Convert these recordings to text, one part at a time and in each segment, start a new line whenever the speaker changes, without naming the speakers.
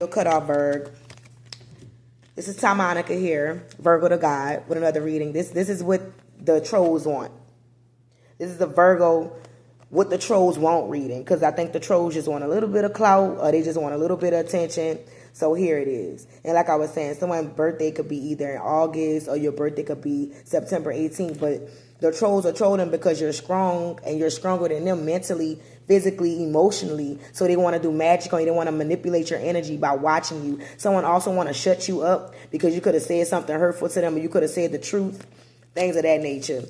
Cut off Virg. This is Monica here, Virgo the God, with another reading. This is what the trolls want. This is the Virgo, what the trolls want reading, because I think the trolls just want a little bit of clout, or they just want a little bit of attention. So here it is. And like I was saying, someone's birthday could be either in August or your birthday could be September 18th. But the trolls are trolling because you're strong and you're stronger than them mentally, physically, emotionally. So they want to do magic on you. They want to manipulate your energy by watching you. Someone also want to shut you up because you could have said something hurtful to them, or you could have said the truth, things of that nature.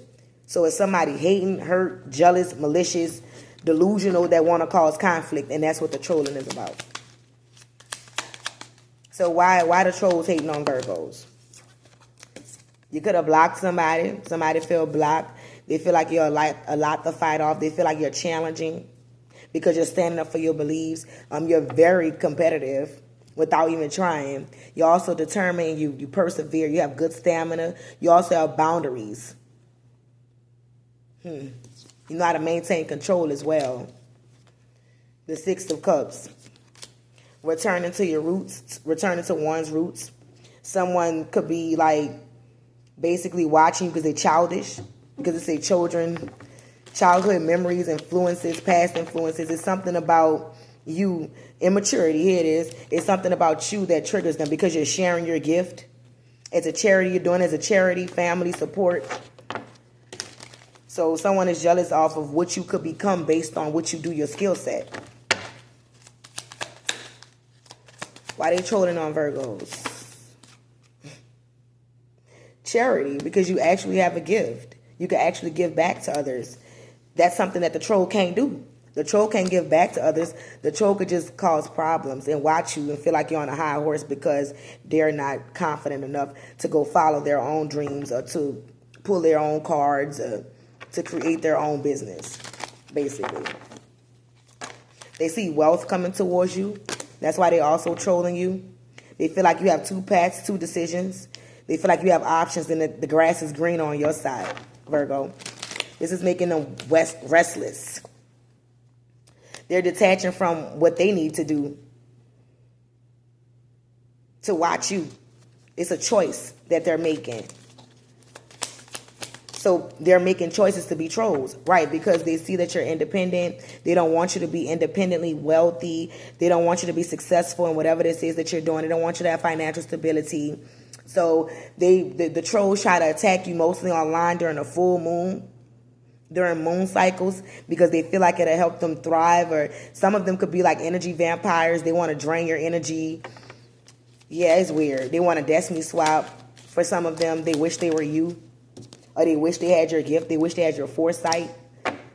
So it's somebody hating, hurt, jealous, malicious, delusional that want to cause conflict, and that's what the trolling is about. So why the trolls hating on Virgos? You could have blocked somebody. Somebody feel blocked. They feel like you're a lot to fight off. They feel like you're challenging because you're standing up for your beliefs. You're very competitive without even trying. You're also determined. You persevere. You have good stamina. You also have boundaries. You know how to maintain control as well. The Six of Cups. Returning to your roots. Returning to one's roots. Someone could be like basically watching you because they're childish. Because it's a childhood memories, influences, past influences. It's something about you. Immaturity, here it is. It's something about you that triggers them because you're sharing your gift. It's a charity you're doing as a charity, family support. So someone is jealous off of what you could become based on what you do, your skill set. Why they trolling on Virgos? Charity, because you actually have a gift. You can actually give back to others. That's something that the troll can't do. The troll can't give back to others. The troll could just cause problems and watch you and feel like you're on a high horse because they're not confident enough to go follow their own dreams or to pull their own cards or to create their own business, basically. They see wealth coming towards you. That's why they're also trolling you. They feel like you have two paths, two decisions. They feel like you have options and the grass is green on your side, Virgo. This is making them restless. They're detaching from what they need to do to watch you. It's a choice that they're making. So they're making choices to be trolls, right? Because they see that you're independent. They don't want you to be independently wealthy. They don't want you to be successful in whatever this is that you're doing. They don't want you to have financial stability. So the trolls try to attack you mostly online during a full moon, during moon cycles, because they feel like it'll help them thrive. Or some of them could be like energy vampires. They want to drain your energy. Yeah, it's weird. They want a destiny swap. For some of them, they wish they were you. Or they wish they had your gift. They wish they had your foresight.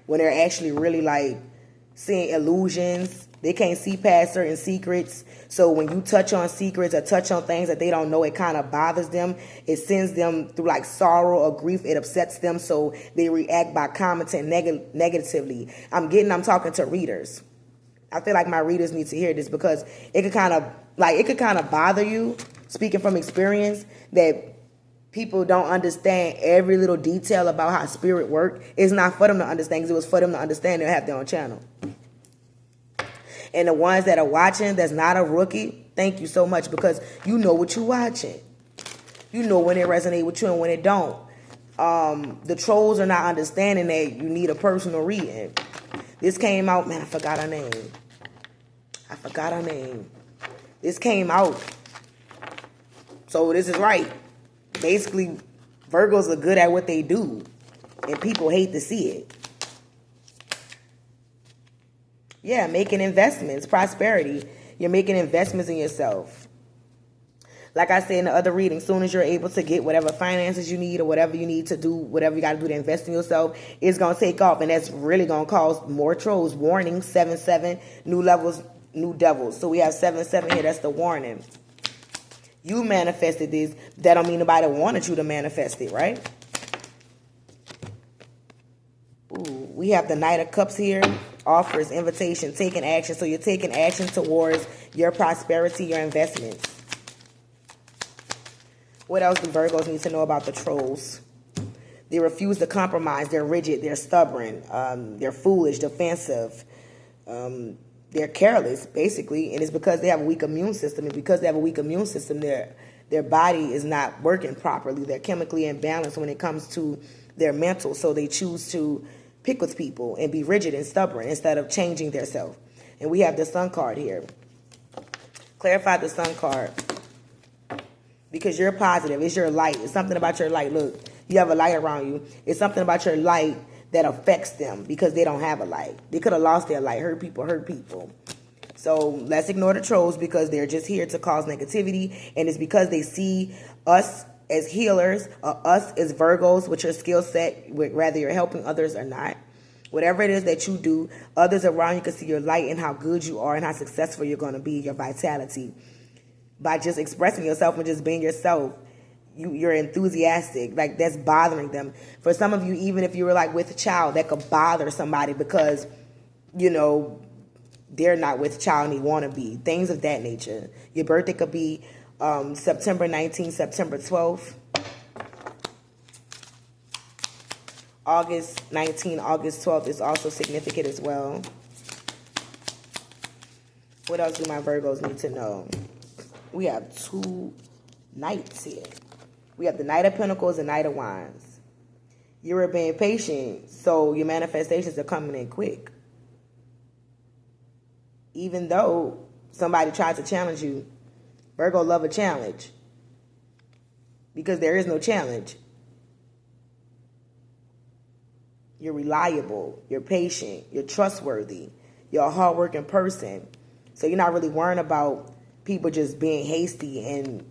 When they're actually really like seeing illusions. They can't see past certain secrets. So when you touch on secrets or touch on things that they don't know, it kind of bothers them. It sends them through like sorrow or grief. It upsets them. So they react by commenting negatively. I'm talking to readers. I feel like my readers need to hear this because it could kind of bother you, speaking from experience, that people don't understand every little detail about how spirit works. It's not for them to understand, because it was for them to understand. They'll have their own channel. And the ones that are watching, that's not a rookie, thank you so much, because you know what you're watching. You know when it resonates with you and when it don't. The trolls are not understanding that you need a personal reading. This came out, man, I forgot her name. This came out. So this is right. Basically, Virgos are good at what they do, and people hate to see it. Yeah, making investments, prosperity. You're making investments in yourself. Like I said in the other reading, as soon as you're able to get whatever finances you need or whatever you need to do, whatever you got to do to invest in yourself, it's going to take off. And that's really going to cause more trolls. Warning, 7-7, new levels, new devils. So we have 7-7 here. That's the warning. You manifested this. That don't mean nobody wanted you to manifest it, right? Ooh, we have the Knight of Cups here. Offers, invitation, taking action. So you're taking action towards your prosperity, your investments. What else do Virgos need to know about the trolls? They refuse to compromise. They're rigid. They're stubborn. They're foolish, defensive. they're careless, basically, and it's because they have a weak immune system. And because they have a weak immune system, their body is not working properly. They're chemically imbalanced when it comes to their mental, so they choose to pick with people and be rigid and stubborn instead of changing their self. And we have the Sun card here. Clarify the Sun card. Because you're positive. It's your light. It's something about your light. Look, you have a light around you. It's something about your light that affects them because they don't have a light. They could have lost their light. Hurt people. So let's ignore the trolls because they're just here to cause negativity. And it's because they see us as healers, us as Virgos with your skill set, whether you're helping others or not. Whatever it is that you do, others around you can see your light and how good you are and how successful you're going to be, your vitality. By just expressing yourself and just being yourself, you're enthusiastic. Like, that's bothering them. For some of you, even if you were like with a child, that could bother somebody because, you know, they're not with a child and they want to be. Things of that nature. Your birthday could be September 19th, September 12th. August 19th, August 12th is also significant as well. What else do my Virgos need to know? We have two Knights here. We have the Knight of Pentacles and Knight of Wands. You're being patient, so your manifestations are coming in quick. Even though somebody tries to challenge you, Virgo love a challenge. Because there is no challenge. You're reliable. You're patient. You're trustworthy. You're a hardworking person. So you're not really worrying about people just being hasty and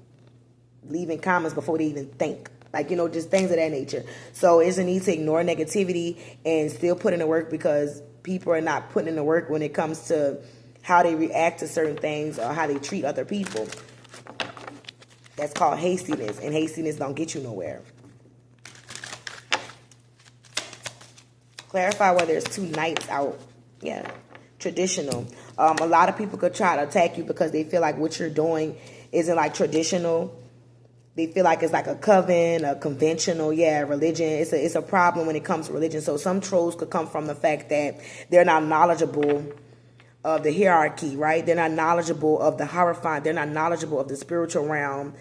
leaving comments before they even think. Like, you know, just things of that nature. So it's a need to ignore negativity and still put in the work because people are not putting in the work when it comes to how they react to certain things or how they treat other people. That's called hastiness, and hastiness don't get you nowhere. Clarify whether there's two Knights out. Yeah, traditional. A lot of people could try to attack you because they feel like what you're doing isn't like traditional. They feel like it's like a coven, a conventional, religion. It's a problem when it comes to religion. So some trolls could come from the fact that they're not knowledgeable of the hierarchy, right? They're not knowledgeable of the Hierophant. They're not knowledgeable of the spiritual realm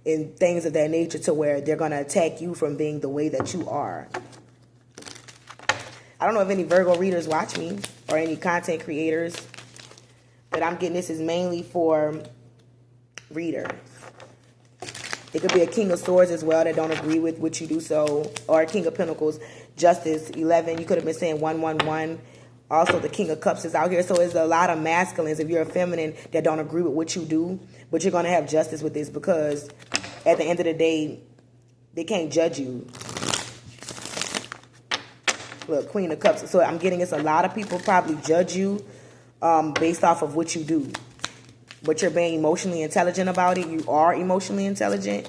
and things of that nature to where they're going to attack you from being the way that you are. I don't know if any Virgo readers watch me or any content creators, but I'm getting this is mainly for readers. It could be a King of Swords as well that don't agree with what you do, so, or a King of Pentacles, Justice 11. You could have been saying 111. Also, the King of Cups is out here. So there's a lot of masculines, if you're a feminine, that don't agree with what you do. But you're going to have justice with this because at the end of the day, they can't judge you. Look, Queen of Cups. So I'm getting it's a lot of people probably judge you based off of what you do. But you're being emotionally intelligent about it. You are emotionally intelligent.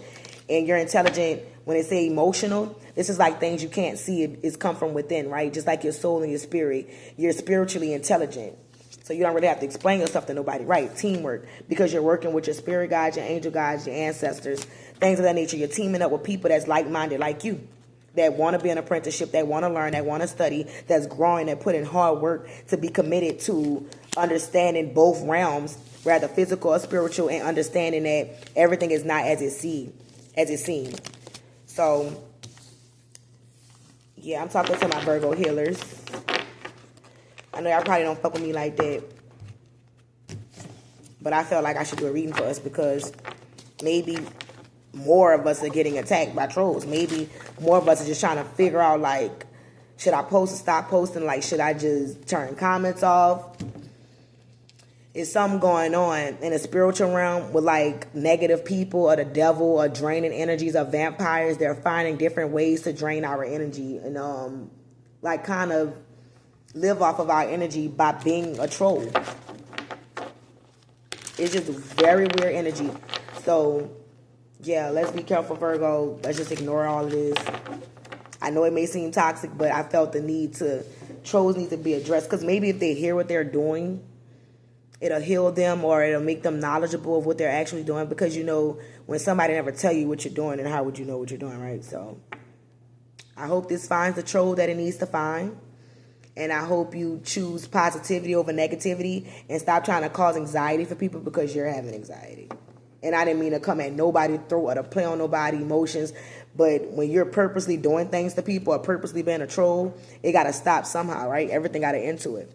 And you're intelligent when they say emotional. This is like things you can't see. It's come from within, right? Just like your soul and your spirit. You're spiritually intelligent. So you don't really have to explain yourself to nobody, right? Teamwork. Because you're working with your spirit guides, your angel guides, your ancestors. Things of that nature. You're teaming up with people that's like-minded like you. That want to be an apprenticeship, that want to learn, that want to study, that's growing, that put in hard work to be committed to understanding both realms, rather physical or spiritual, and understanding that everything is not as it seems. So, yeah, I'm talking to my Virgo healers. I know y'all probably don't fuck with me like that, but I felt like I should do a reading for us because maybe more of us are getting attacked by trolls. Maybe more of us are just trying to figure out, like, should I post or stop posting? Like, should I just turn comments off? Is something going on in the spiritual realm with, like, negative people or the devil or draining energies or vampires? They're finding different ways to drain our energy and, like, kind of live off of our energy by being a troll. It's just very weird energy. So, yeah, let's be careful, Virgo. Let's just ignore all of this. I know it may seem toxic, but I felt the need to, trolls need to be addressed. Because maybe if they hear what they're doing, it'll heal them or it'll make them knowledgeable of what they're actually doing. Because, you know, when somebody never tell you what you're doing, then how would you know what you're doing, right? So, I hope this finds the troll that it needs to find. And I hope you choose positivity over negativity and stop trying to cause anxiety for people because you're having anxiety. And I didn't mean to come at nobody's throat or to play on nobody's emotions. But when you're purposely doing things to people or purposely being a troll, it got to stop somehow, right? Everything got to end to it.